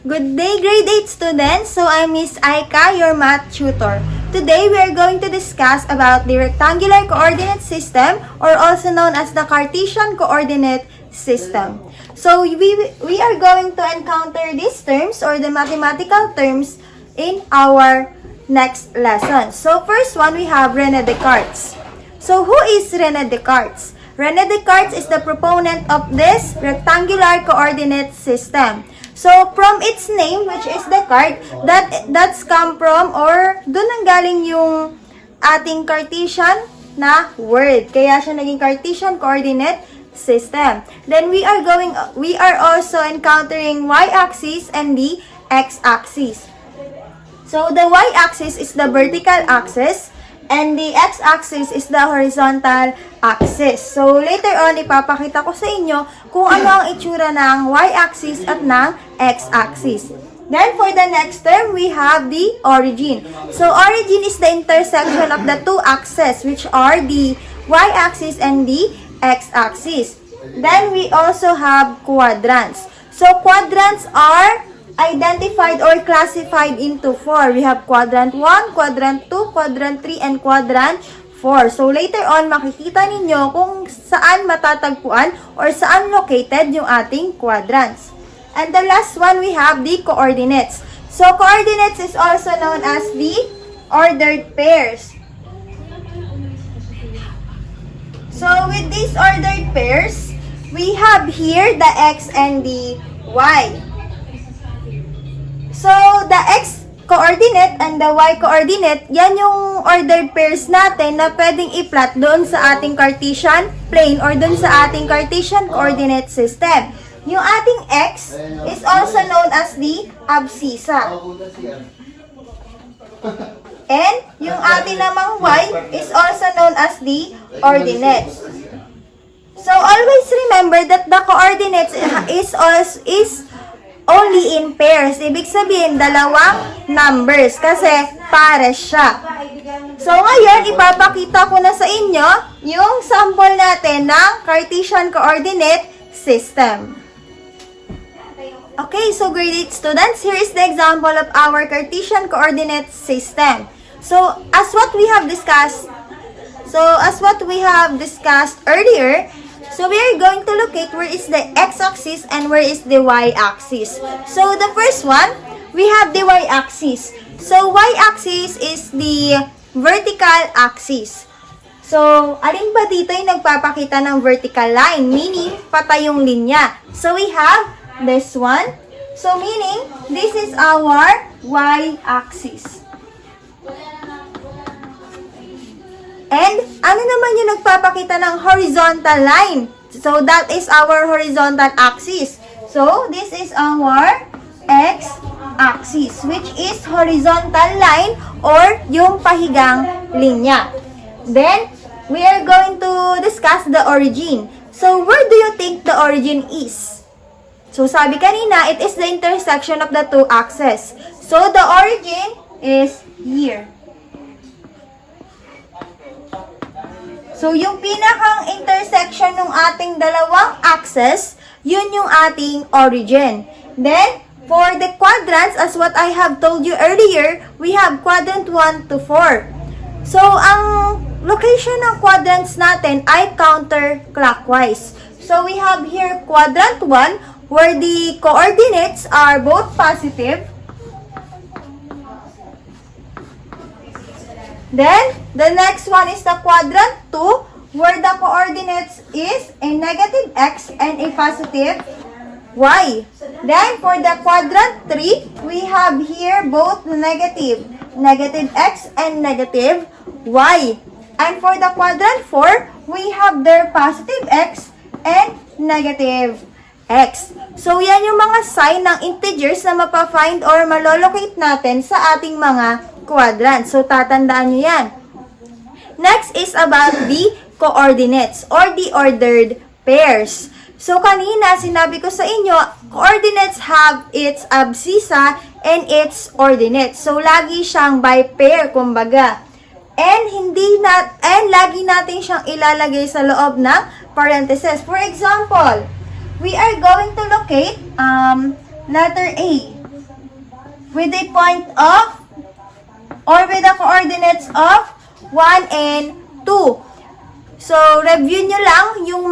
Good day, grade 8 students. So I'm Miss Aika, your math tutor. Today we are going to discuss about the rectangular coordinate system, or also known as the Cartesian coordinate system. So we are going to encounter these terms or the mathematical terms in our next lesson. So first one, we have René Descartes. So who is René Descartes? René Descartes is the proponent of this rectangular coordinate system. So, from its name, which is Descartes, that's come from, or doon ang galing yung ating Cartesian na word. Kaya siya naging Cartesian coordinate system. Then, we are also encountering y-axis and the x-axis. So, the y-axis is the vertical axis, and the x-axis is the horizontal axis. So, later on, ipapakita ko sa inyo kung ano ang itsura ng y-axis at ng x-axis. Then, for the next term, we have the origin. So, origin is the intersection of the two axes, which are the y-axis and the x-axis. Then, we also have quadrants. So, quadrants are identified or classified into 4. We have quadrant 1, quadrant 2, quadrant 3, and quadrant 4. So, later on, makikita ninyo kung saan matatagpuan or saan located yung ating quadrants. And the last one, we have the coordinates. So, coordinates is also known as the ordered pairs. So, with these ordered pairs, we have here the x and the y. So, the x-coordinate and the y-coordinate, yan yung ordered pairs natin na pwedeng i-plot doon sa ating Cartesian plane or doon sa ating Cartesian coordinate system. Yung ating x is also known as the abscissa. And yung ating namang y is also known as the ordinates. So, always remember that the coordinates is only in pairs. Ibig sabihin, dalawang numbers kasi pares siya. So, ngayon, ipapakita ko na sa inyo yung sample natin ng Cartesian coordinate system. Okay, so grade 8 students, here is the example of our Cartesian coordinate system. So, as what we have discussed earlier, so we are going to locate where is the x-axis and where is the y-axis. So the first one, we have the y-axis. So y-axis is the vertical axis. So, alin ba dito yung nagpapakita ng vertical line? Meaning, patay yung linya. So we have this one. So meaning, this is our y-axis. And, ano naman yung nagpapakita ng horizontal line? So, that is our horizontal axis. So, this is our x-axis, which is horizontal line or yung pahigang linya. Then, we are going to discuss the origin. So, where do you think the origin is? So, sabi kanina, it is the intersection of the two axes. So, the origin is here. So, yung pinakang intersection ng ating dalawang axes, yun yung ating origin. Then, for the quadrants, as what I have told you earlier, we have quadrant 1 to 4. So, ang location ng quadrants natin ay counterclockwise. So, we have here quadrant 1, where the coordinates are both positive. Then, the next one is the quadrant 2, where the coordinates is a negative x and a positive y. Then, for the quadrant 3, we have here both negative x and negative y. And for the quadrant 4, we have their positive x and negative x. So, yan yung mga sign ng integers na mapafind or malolocate natin sa ating mga quadrants. So, tatandaan nyo yan. Next is about the coordinates or the ordered pairs. So, kanina, sinabi ko sa inyo, coordinates have its abscissa and its ordinates. So, lagi siyang by pair, kumbaga. And lagi natin siyang ilalagay sa loob ng parentheses. For example, we are going to locate letter A. with a point of or with the coordinates of 1 and 2. So, review nyo lang yung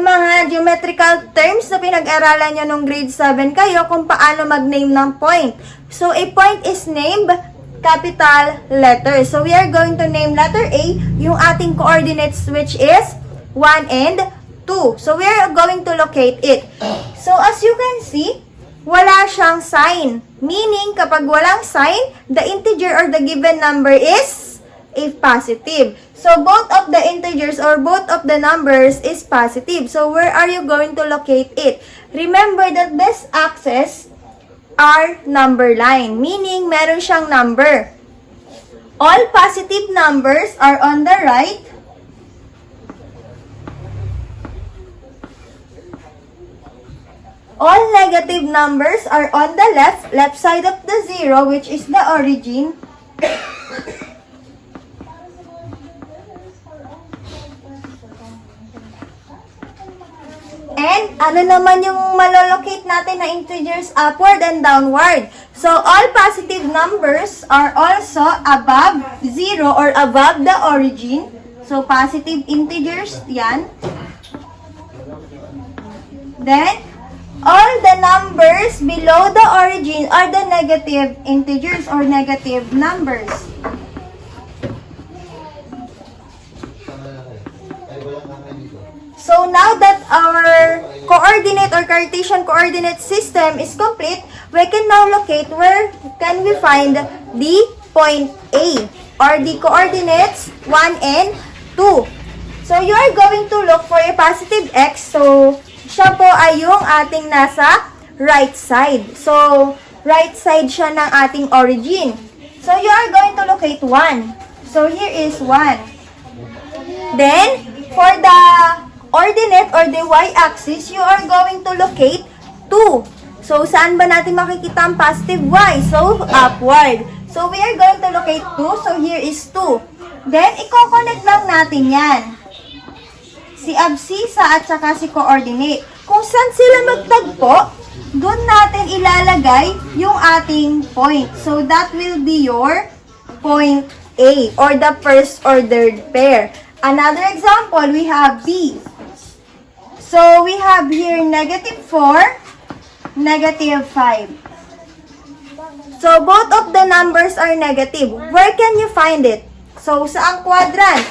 mga geometrical terms na pinag-aralan nyo nung grade 7 kayo kung paano mag-name ng point. So, a point is named capital letter. So, we are going to name letter A, yung ating coordinates which is 1 and 2. So, we are going to locate it. So, as you can see, wala siyang sign. Meaning, kapag walang sign, the integer or the given number is a positive. So, both of the integers or both of the numbers is positive. So, where are you going to locate it? Remember that this axis are number line. Meaning, meron siyang number. All positive numbers are on the right. All negative numbers are on the left side of the 0, which is the origin. And ano naman yung malolocate natin na integers upward and downward? So, all positive numbers are also above 0 or above the origin. So, positive integers, yan. Then, all the numbers below the origin are the negative integers or negative numbers. So now that our coordinate or Cartesian coordinate system is complete, we can now locate where can we find the point A or the coordinates 1 and 2. So you are going to look for a positive x. So siya po ay yung ating nasa right side. So right side siya ng ating origin. So you are going to locate 1. So here is 1. Then for the ordinate or the y-axis, you are going to locate 2. So, saan ba natin makikita ang positive y? So, upward. So, we are going to locate 2. So, here is 2. Then, i-connect lang natin yan. Si abscissa at saka si coordinate. Kung saan sila magtagpo, doon natin ilalagay yung ating point. So, that will be your point A or the first ordered pair. Another example, we have B. So, we have here negative 4, negative 5. So, both of the numbers are negative. Where can you find it? So, saang quadrant?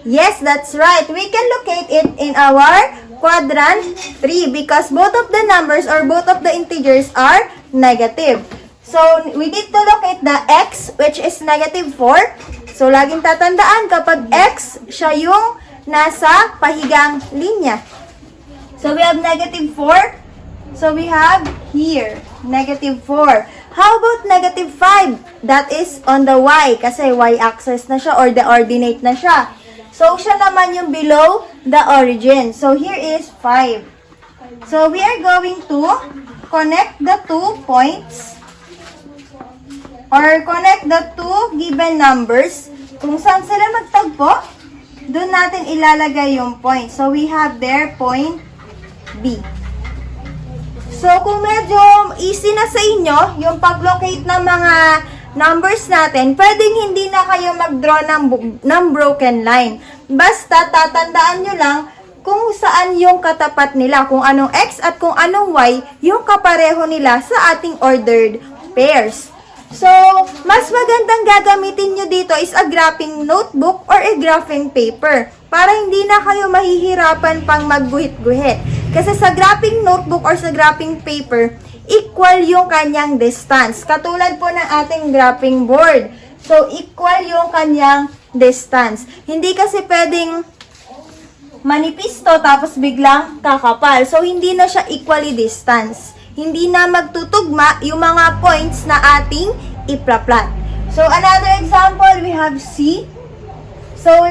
Yes, that's right. We can locate it in our quadrant 3 because both of the numbers or both of the integers are negative. So, we need to locate the x which is negative 4. So, laging tatandaan kapag x, siya yung nasa pahigang linya. So, we have negative 4. So, we have here, negative 4. How about negative 5? That is on the y, kasi y-axis na siya or the ordinate na siya. So, siya naman yung below the origin. So, here is 5. So, we are going to connect the 2 points or connect the 2 given numbers. Kung saan sila magtagpo, doon natin ilalagay yung point. So, we have there point B. So, kung medyo easy na sa inyo, yung pag-locate ng mga numbers natin, pwedeng hindi na kayo mag-draw ng broken line. Basta, tatandaan nyo lang kung saan yung katapat nila, kung anong x at kung anong y, yung kapareho nila sa ating ordered pairs. So, mas magandang gagamitin nyo dito is a graphing notebook or a graphing paper para hindi na kayo mahihirapan pang magguhit-guhit. Kasi sa graphing notebook or sa graphing paper, equal yung kanyang distance. Katulad po ng ating graphing board. So, equal yung kanyang distance. Hindi kasi pwedeng manipis to tapos biglang kakapal. So, hindi na siya equally distance. Hindi na magtutugma yung mga points na ating ipla-plot. So, another example, we have C. So,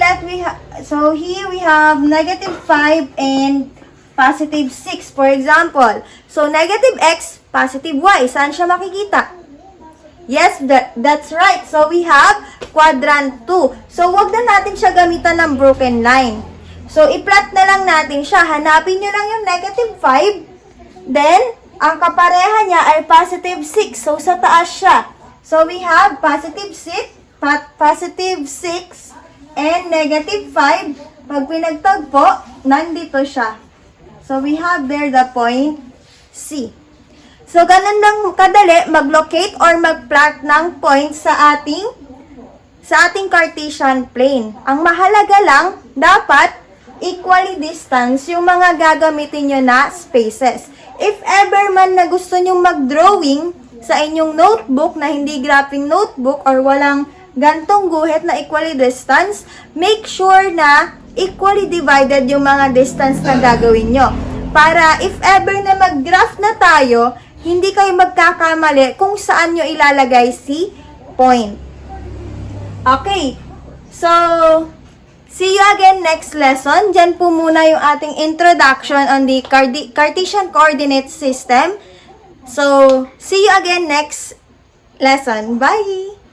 here we have negative 5 and positive 6, for example. So, negative x, positive y. Saan siya makikita? Yes, that's right. So, we have quadrant 2. So, wag na natin siya gamitan ng broken line. So, i-plot na lang natin siya. Hanapin nyo lang yung negative 5. Then, Ang kapareha niya ay positive 6. So, sa taas siya. So, we have positive 6 and negative 5. Pag pinagtagpo, nandito siya. So, we have there the point C. So, ganun lang kadali mag-locate or mag-plot ng point sa ating Cartesian plane. Ang mahalaga lang, dapat equally distance yung mga gagamitin nyo na spaces. If ever man na gusto nyo mag-drawing sa inyong notebook na hindi graphing notebook or walang gantong guhit na equally distance, make sure na equally divided yung mga distance na gagawin nyo. Para if ever na mag-graph na tayo, hindi kayo magkakamali kung saan nyo ilalagay si point. Okay, so see you again next lesson. Diyan po muna yung ating introduction on the Cartesian coordinate system. So, see you again next lesson. Bye!